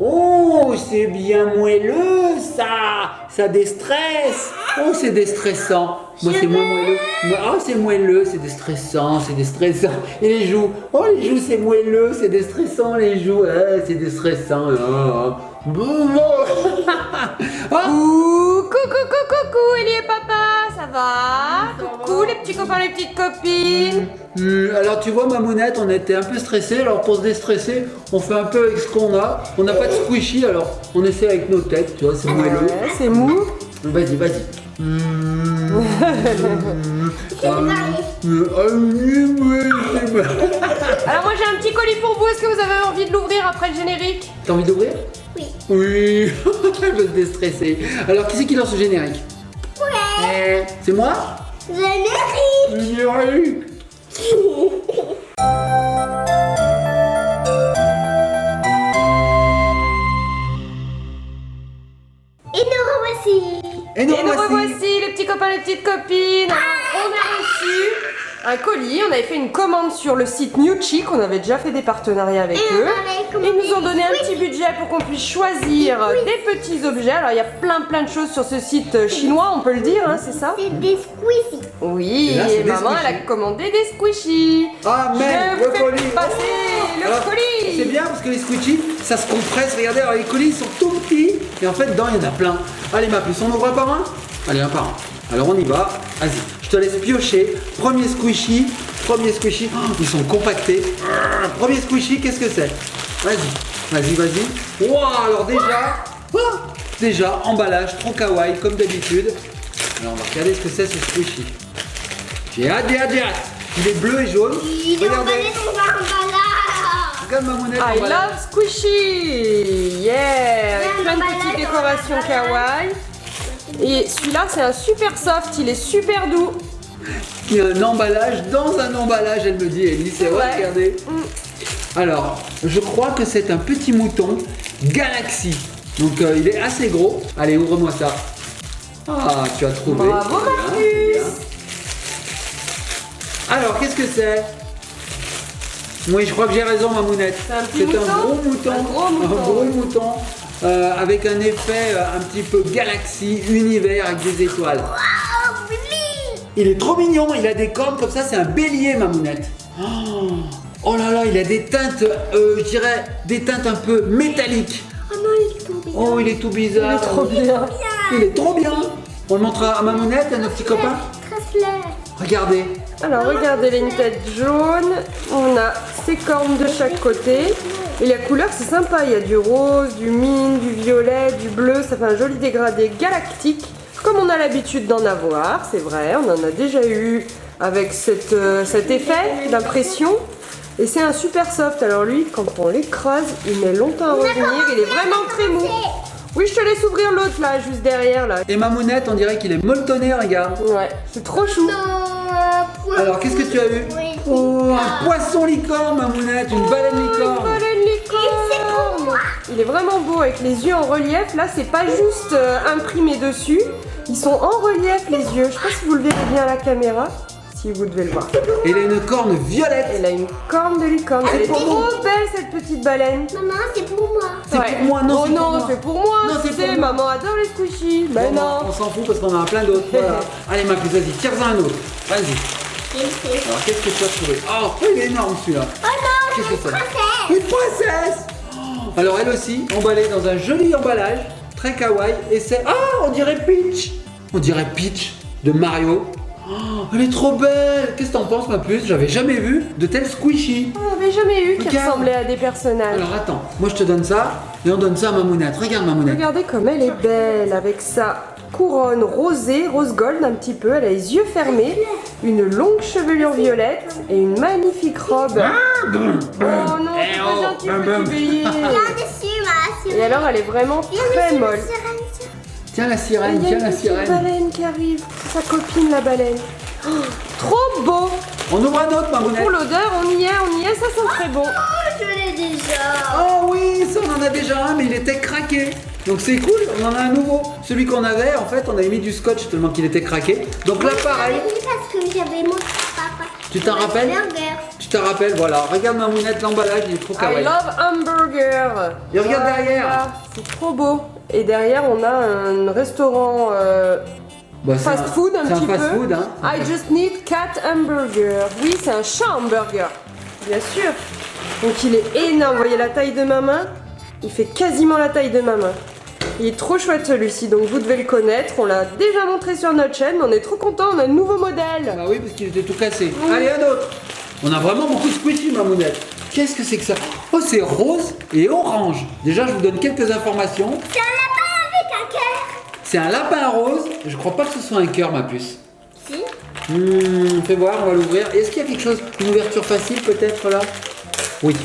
Oh, c'est bien moelleux ça déstresse. Oh, c'est déstressant. Moi, c'est moins moelleux. Oh, c'est moelleux, c'est déstressant, c'est déstressant. Et les joues, oh, les joues, c'est moelleux, c'est déstressant, les joues, c'est déstressant. Coucou, Ellie et papa, ça va? Coucou les petits copains, les petites copines. Alors tu vois Mamounette, on était un peu stressés, alors pour se déstresser, on fait un peu avec ce qu'on a. On n'a pas de squishy, alors on essaie avec nos têtes, tu vois, c'est moelleux. Ouais, c'est mou. Vas-y. Alors moi j'ai un petit colis pour vous, est-ce que vous avez envie de l'ouvrir après le générique? T'as envie d'ouvrir? Oui. Oui, elle veut se déstresser. Alors qui c'est qui lance le générique? Ouais. C'est moi? Générique. Générique. Et nous revoici. Et nous revoici les petits copains, les petites copines. On a reçu un colis, on avait fait une commande sur le site New Chic, on avait déjà fait des partenariats avec eux. Ils nous ont donné un petit budget pour qu'on puisse choisir des petits objets. Alors il y a plein de choses sur ce site chinois, on peut le dire, hein, c'est ça? C'est des squishy. Oui, Et là, c'est et des maman elle a squishies. commandé des squishies. Ah merde, Je le fais colis. passer le Alors, colis. c'est bien parce que les squishies, ça se compresse. Regardez, alors les colis ils sont tout petits et en fait dedans il y en a plein. Allez ma puce, on ouvre un par un? Allez, un par un. Alors on y va. Vas-y, je te laisse piocher. Premier squishy. Oh, ils sont compactés. Premier squishy, qu'est-ce que c'est? Vas-y. Wow, alors déjà, emballage trop kawaii comme d'habitude. Alors on va regarder ce que c'est ce squishy. J'ai hâte. Il est bleu et jaune. Il est emballé dans un emballage. Regarde Mamounette. I emballage. love squishy. Yeah, avec plein de petites décorations kawaii. Et celui-là c'est un super soft, il est super doux. Il y a un emballage dans un emballage, elle me dit, Ellie, c'est vrai, Ouais. regardez. Alors, je crois que c'est un petit mouton Galaxy. Donc il est assez gros. Allez, ouvre-moi ça. Ah, tu as trouvé. Bravo, Voilà, Marcus. c'est bien. Alors, qu'est-ce que c'est? Oui, je crois que j'ai raison, Mamounette. C'est un petit C'est un mouton. gros mouton. Un gros mouton. Un gros mouton, avec un effet un petit peu Galaxy, univers avec des étoiles. Oh, oui. Il est trop mignon, il a des cornes comme ça, c'est un bélier, Mamounette. Oh là là, il a des teintes, je dirais, des teintes un peu métalliques. Oh non, il est tombé. Oh, il est tout bizarre. Il est trop bien. Il est trop bien. On le montre à Mamounette, à nos petits copains. Trace-le. Regardez. Alors regardez, il a une tête jaune, on a ses cornes de chaque côté. Et la couleur c'est sympa, il y a du rose, du mine, du violet, du bleu, ça fait un joli dégradé galactique. Comme on a l'habitude d'en avoir, c'est vrai, on en a déjà eu avec cet effet d'impression. Et c'est un super soft, alors lui, quand on l'écrase, il met longtemps à revenir, il est vraiment très mou. Oui, je te laisse ouvrir l'autre là, juste derrière là. Et Mamounette, on dirait qu'il est molletonné, regarde. Ouais, c'est trop chou. Alors, qu'est-ce que tu as eu? Oui. Oh, un poisson licorne, Mamounette, une baleine Une licorne. baleine licorne. Il est vraiment beau avec les yeux en relief. Là, c'est pas juste imprimé dessus. Ils sont en relief les yeux. Je sais pas si vous le verrez bien à la caméra. Si vous devez le voir. Et il a une corne violette. Elle a une corne de licorne. Elle est pour trop nous. belle cette petite baleine. Maman, c'est pour moi. C'est pour moi, non, Oh c'est pour non, moi. c'est pour moi. Non, c'est tu pour sais, moi. maman adore les squishies. Mais Bon, non. on s'en fout parce qu'on en a plein d'autres. Voilà. Allez, ma puce, vas-y, tire-en un autre. Vas-y. Alors, qu'est-ce que tu as trouvé? Oh, il est énorme celui-là. Oh non, Qu'est-ce que c'est? princesse. Une princesse. Alors, elle aussi, emballée dans un joli emballage, très kawaii. Et c'est. Ah, on dirait Peach. On dirait Peach de Mario. Oh, elle est trop belle. Qu'est-ce que t'en penses, ma puce? J'avais jamais vu de tel squishy. On n'avait jamais eu qui Regarde. ressemblait à des personnages. Alors, attends, moi je te donne ça et on donne ça à Mamounette. Regarde, Mamounette. Regardez comme elle est belle avec sa couronne rosée, rose gold un petit peu. Elle a les yeux fermés, une longue chevelure violette et une magnifique robe. Oh non, c'est pas gentil petit bélier. Viens dessus, ma sirène. Et alors elle est vraiment Viens très dessus, ma molle. sirène. Tiens la Ah, sirène, il y a tiens une la petite sirène. baleine qui arrive. C'est sa copine la baleine. Oh, trop beau. On ouvre un autre, Mamounette. Pour l'odeur, on y est, ça sent très bon. Oh, je l'ai déjà. Oh oui, ça on en a déjà un, mais il était craqué. Donc c'est cool, on en a un nouveau. Celui qu'on avait, en fait, on avait mis du scotch tellement qu'il était craqué. Donc là, pareil. Oui, parce que j'avais montré à papa. Tu t'en rappelles? Burger. Tu te rappelle, voilà, regarde Mamounette, l'emballage, il est trop I kawaii. love hamburger. Et regarde derrière. Voilà, c'est trop beau. Et derrière, on a un restaurant Bah, c'est fast food un c'est petit fast peu. food, hein. I just need cat hamburger. Oui, c'est un chat hamburger, bien sûr. Donc il est énorme. Vous voyez la taille de ma main? Il fait quasiment la taille de ma main. Il est trop chouette celui-ci, donc vous devez le connaître. On l'a déjà montré sur notre chaîne. On est trop contents. On a un nouveau modèle. Bah oui, parce qu'il était tout cassé. Allez, un autre. On a vraiment beaucoup de squishy, Mamounette. Qu'est-ce que c'est que ça? Oh, c'est rose et orange. Déjà, je vous donne quelques informations. C'est un lapin avec un cœur. C'est un lapin rose. Je crois pas que ce soit un cœur, ma puce. Si. Fais voir, on va l'ouvrir. Est-ce qu'il y a quelque chose, une ouverture facile peut-être là? Oui.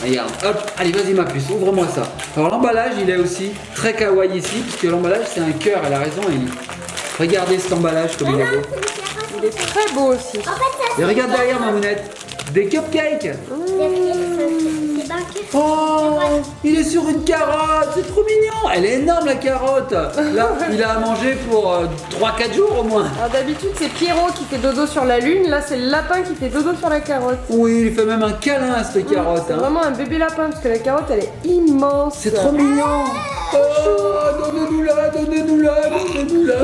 Regarde, hop, allez vas-y ma puce, ouvre-moi ça. Alors l'emballage il est aussi très kawaii ici, puisque l'emballage c'est un cœur, elle a raison Ellie. Regardez cet emballage comme il est beau. Il est très beau aussi. En fait, ça Et regarde derrière Mamounette, des cupcakes. c'est banqué. Oh, il est sur une carotte, c'est trop mignon. Elle est énorme la carotte. Là, il a à manger pour 3-4 jours au moins. Alors d'habitude c'est Pierrot qui fait dodo sur la lune, là c'est le lapin qui fait dodo sur la carotte. Oui, il fait même un câlin à cette carotte. C'est hein. vraiment un bébé lapin parce que la carotte elle est immense. C'est trop mignon. Oh, donnez-nous-la, donnez-nous-la, donnez-nous-la.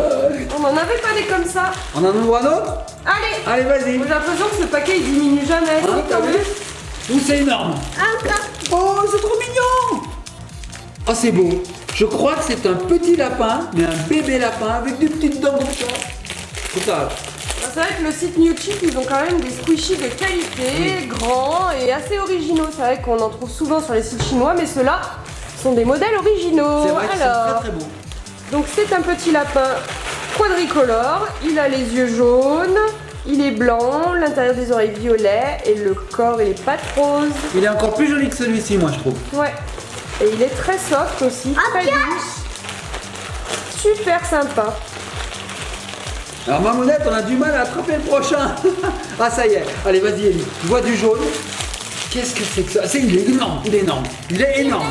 On n'en avait pas des comme ça. On en ouvre un autre? Allez. Allez, vas-y. J'ai l'impression que ce paquet il diminue jamais. Hein, t'as vu? Ouh, c'est énorme. Encore. Oh, c'est trop mignon. Oh, c'est beau. Je crois que c'est un petit lapin, mais un bébé lapin avec des petites dents comme ça. C'est ça. C'est vrai que le site New Chip, ils ont quand même des squishies de qualité, grands et assez originaux. C'est vrai qu'on en trouve souvent sur les sites chinois, mais ceux-là sont des modèles originaux. C'est vrai que c'est Alors, très très beau. donc c'est un petit lapin quadricolore. Il a les yeux jaunes, il est blanc, l'intérieur des oreilles violet et le corps et les pattes roses. Il est encore plus joli que celui-ci, moi je trouve. Ouais. Et il est très soft aussi, très doux. Super sympa. Alors Mamounette, on a du mal à attraper le prochain. Ah ça y est. Allez, vas-y Ellie. Tu vois du jaune. Qu'est-ce que c'est que ça? Il est énorme, il est énorme. Il est énorme.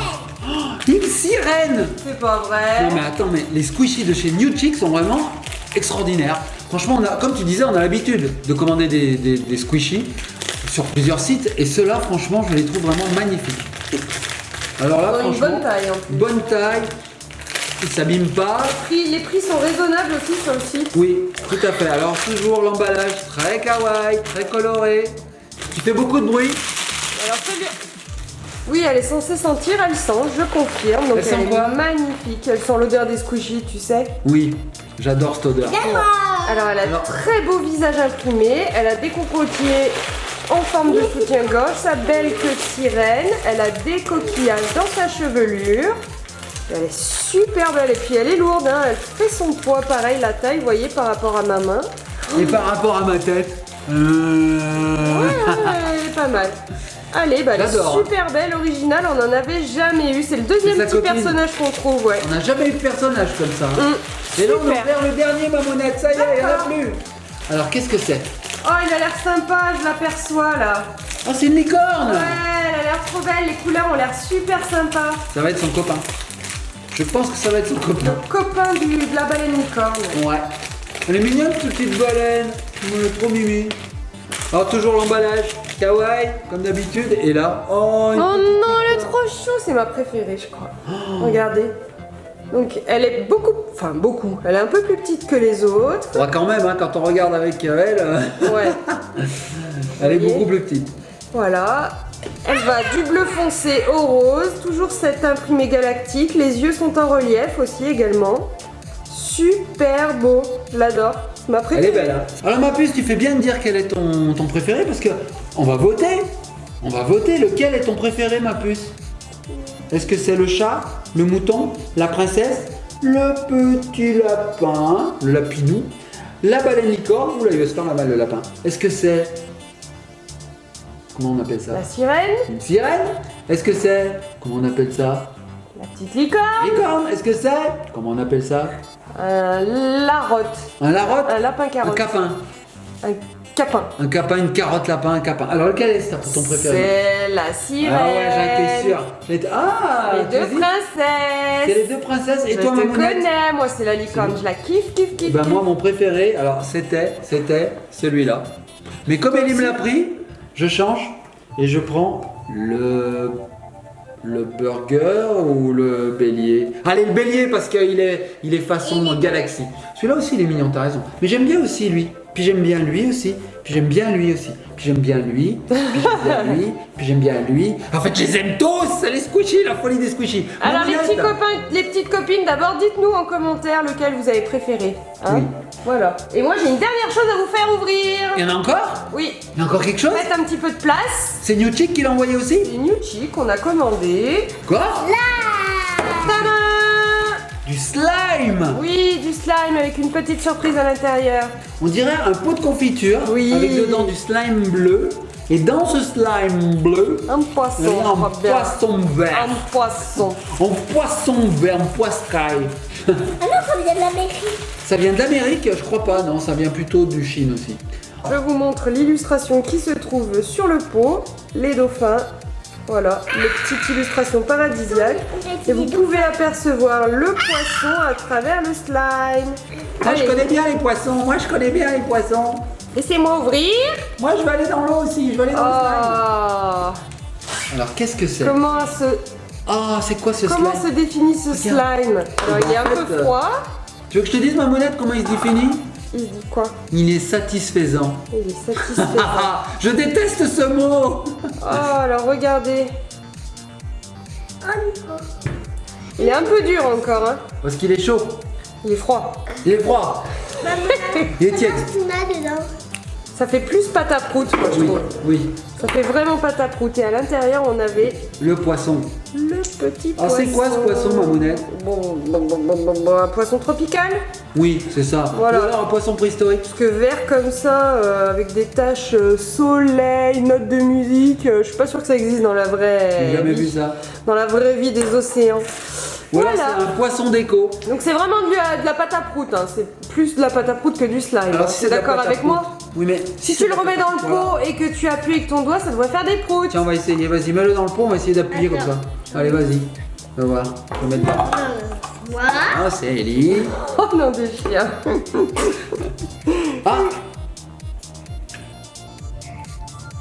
Oh, une sirène. C'est pas vrai. Non mais attends, mais les squishies de chez New Chick sont vraiment extraordinaires. Franchement, comme tu disais, on a l'habitude de commander des squishies sur plusieurs sites. Et ceux-là, franchement, je les trouve vraiment magnifiques. Alors là, Ils ont une franchement, bonne taille. Hein. bonne taille. Ils s'abîment pas. Les prix sont raisonnables aussi sur le site. Oui, tout à fait. Alors toujours l'emballage très kawaii, très coloré, qui fait beaucoup de bruit. Alors c'est bien. Oui, elle est censée sentir, elle sent, je confirme. Donc Elle sent est quoi? magnifique. Elle sent l'odeur des squishies, tu sais. Oui, j'adore cette odeur. Alors elle a Alors- un très beau visage imprimé. Elle a des cocotiers en forme de soutien-gorge, sa belle queue de sirène. Elle a des coquillages dans sa chevelure. Elle est super belle et puis elle est lourde, hein. Elle fait son poids pareil, la taille, vous voyez, par rapport à ma main. Et par rapport à ma tête, Ouais, elle est pas mal. Allez, bah, elle est J'adore, hein. super belle, originale, on n'en avait jamais eu. C'est le deuxième C'est sa petit copine. personnage qu'on trouve, ouais. on n'a jamais eu de personnage comme ça. hein. Et là on super. a ouvert le dernier Mamounette, ça y est, il n'y en a D'accord. plus. Alors qu'est-ce que c'est? Oh, il a l'air sympa, je l'aperçois là. Oh, c'est une licorne. Ouais, elle a l'air trop belle, les couleurs ont l'air super sympas. Ça va être son copain. Je pense que ça va être son copain. Copain de la baleine licorne. Ouais. Elle est mignonne cette petite baleine. Elle est trop mimi. Alors toujours l'emballage kawaii comme d'habitude. Et là, oh, une Oh petite non, elle est licorne. trop chou, c'est ma préférée, je crois. Regardez. Donc elle est beaucoup, elle est un peu plus petite que les autres. Ouais, quand même, hein, quand on regarde avec elle, Ouais. elle est voyez beaucoup plus petite. Voilà. Elle va du bleu foncé au rose, toujours cet imprimé galactique. Les yeux sont en relief aussi également. Super beau, je l'adore. C'est ma Elle préférée. est belle. Hein. Alors ma puce, tu fais bien de dire quel est ton préféré parce que on va voter. On va voter. Lequel est ton préféré, ma puce? Est-ce que c'est le chat, le mouton, la princesse, le petit lapin, le lapinou, la baleine licorne ou là il va se faire la balle le lapin? Est-ce que c'est... Comment on appelle ça? La sirène, Une sirène? Est-ce que c'est... Comment on appelle ça? la petite licorne, Licorne? Est-ce que c'est... Comment on appelle ça? un larotte, Un larotte? un lapin Un carotte, capin? un capin. Un capin, une carotte, lapin, un capin. Alors lequel est ton préféré? C'est la sirène. Ah ouais, j'en étais sûr. Ah, Les tu deux dis- princesses. C'est les deux princesses. Et Je toi, te Mamounette? connais, moi c'est la licorne, je la kiffe, kiffe, kiffe. Ben kiffe. moi, mon préféré, alors c'était celui-là. Mais comme Toi Ellie me aussi l'a pris, je change Et je prends le burger ou le bélier. Allez, le bélier parce qu'il est façon galaxie. Celui-là aussi il est mignon, t'as raison. Mais j'aime bien aussi lui. Puis j'aime bien lui aussi. Puis j'aime bien lui aussi. Puis j'aime bien lui. Puis j'aime bien lui. Puis j'aime bien lui. En fait, je les aime tous. Les squishies, la folie des squishies. Alors les Mamounette. petits copains, les petites copines, d'abord dites-nous en commentaire lequel vous avez préféré. Hein. Oui. Voilà. Et moi j'ai une dernière chose à vous faire ouvrir. Il y en a encore? Oui. Il y a encore quelque chose? Faites un petit peu de place. C'est New Chick qui l'a envoyé aussi? C'est New Chick qu'on a commandé. Quoi? Tadam! Du slime! Oui, du slime avec une petite surprise à l'intérieur. On dirait un pot de confiture Oui. avec dedans du slime bleu. Et dans ce slime bleu, Un poisson. il y a un pas bien. poisson vert. Un poisson. Un poisson vert, un poiscaille. Ah non, ça vient de l'Amérique. Ça vient d'Amérique? Je crois pas, non, ça vient plutôt du Chine aussi. Je vous montre l'illustration qui se trouve sur le pot. Les dauphins. Voilà, les petites illustrations paradisiaques. Et vous pouvez apercevoir le poisson à travers le slime. Moi je Allez, connais bien les poissons, moi je connais bien les poissons. laissez-moi ouvrir. Moi je vais aller dans l'eau aussi, je vais aller dans le Oh, slime. Alors qu'est-ce que c'est? Ah, c'est quoi ce comment slime? se définit ce Regarde. slime? Alors il est un En fait, peu froid. Tu veux que je te dise Mamounette comment il se définit? Il se dit quoi? Il est satisfaisant. Il est satisfaisant. Ah, je déteste ce mot. Oh, alors regardez. Oh non. Il est un peu dur encore, hein. Parce qu'il est chaud, Il est froid. il est froid, Maman, il est tiède. qu'est-ce qu'on a dedans? Ça fait plus pâte à prout, moi je Oui, trouve. oui, Ça fait vraiment pâte à prout. Et à l'intérieur, on avait le poisson. le petit Ah, poisson. c'est quoi ce poisson, Mamounette? Bon, un poisson tropical. Oui, c'est ça. Voilà. Ou alors un poisson préhistorique. Parce que vert comme ça, avec des taches soleil, notes de musique, je suis pas sûre que ça existe dans la vraie J'ai jamais vie. vu ça. Dans la vraie vie des océans. Voilà, Voilà. c'est un poisson déco. Donc c'est vraiment de la pâte à prout, hein. C'est plus de la pâte à prout que du slime. Alors, Tu si es c'est de la d'accord pâte à avec prout. moi? Oui, mais Si c'est tu le de la remets pâte à dans le prout, voilà. pot et que tu appuies avec ton doigt, ça devrait faire des proutes. Tiens, on va essayer. Vas-y, mets-le dans le pot, on va essayer d'appuyer comme ça. Allez, vas-y. On va voir. Je vais mettre là. Voilà. Ah, c'est Ellie. Oh non, des chiens. Ah,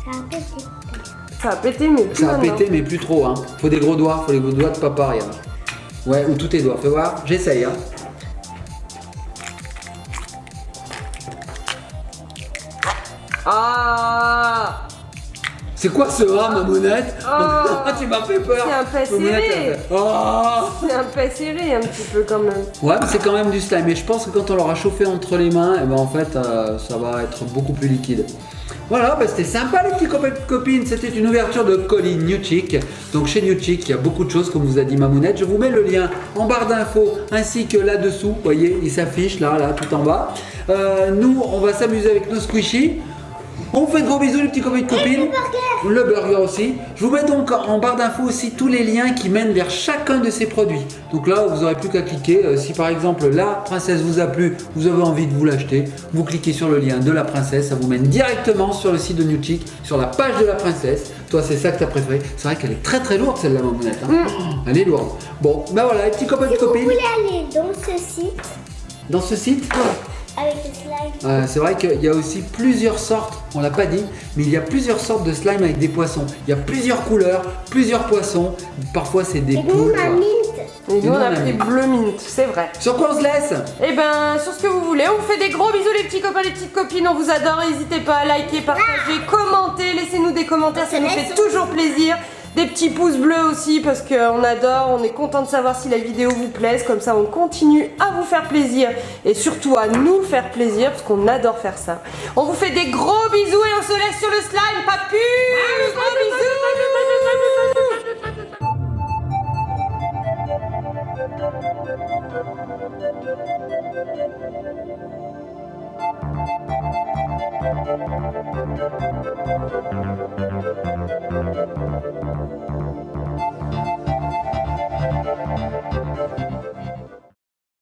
Ça a pété. Ça a pété, mais plus ça a maintenant. pété, mais plus trop. Hein. Faut des gros doigts, faut les gros doigts de papa, regarde. Ouais, ou tous tes doigts. Fais voir. J'essaye. Hein. Ah, C'est quoi ce rat, Mamounette? Oh. Tu m'as fait peur. C'est un peu Mamounette, serré. elle fait, Oh. c'est un peu serré un petit peu quand même. Ouais, mais c'est quand même du slime. Et je pense que quand on l'aura chauffé entre les mains, et ben en fait, ça va être beaucoup plus liquide. Voilà, bah, c'était sympa les petits copains et copines. C'était une ouverture de colis New Chick. Donc chez New Chick, il y a beaucoup de choses, comme vous a dit Mamounette. Je vous mets le lien en barre d'infos ainsi que là-dessous. Vous voyez, il s'affiche là, tout en bas. Nous, on va s'amuser avec nos squishies. On vous fait de gros bisous les petits copains et copines. Le burger aussi. Je vous mets donc en barre d'infos aussi tous les liens qui mènent vers chacun de ces produits. Donc là, vous n'aurez plus qu'à cliquer. Si par exemple la princesse vous a plu, vous avez envie de vous l'acheter, vous cliquez sur le lien de la princesse. Ça vous mène directement sur le site de New Chick, sur la page de la princesse. Toi, c'est ça que tu as préféré. C'est vrai qu'elle est très très lourde celle-là, Mamounette. Hein. Elle est lourde. Bon, ben voilà les petits copains et Si vous copines. voulez aller dans ce site Dans ce site, avec le slime, c'est vrai qu'il y a aussi plusieurs sortes, on l'a pas dit, mais il y a plusieurs sortes de slime avec des poissons. Il y a plusieurs couleurs, plusieurs poissons. Parfois c'est des et nous poules. on a quoi. mint. Et nous on a on a pris mis. bleu mint, c'est vrai. Sur quoi on se laisse? Et ben sur ce que vous voulez, on vous fait des gros bisous les petits copains, les petites copines, on vous adore, n'hésitez pas à liker, partager, commenter, laissez-nous des commentaires, ça nous fait toujours plaisir. Des petits pouces bleus aussi parce qu'on adore, on est content de savoir si la vidéo vous plaise, comme ça on continue à vous faire plaisir et surtout à nous faire plaisir parce qu'on adore faire ça. On vous fait des gros bisous et on se laisse sur le slime, papu. Gros bisous.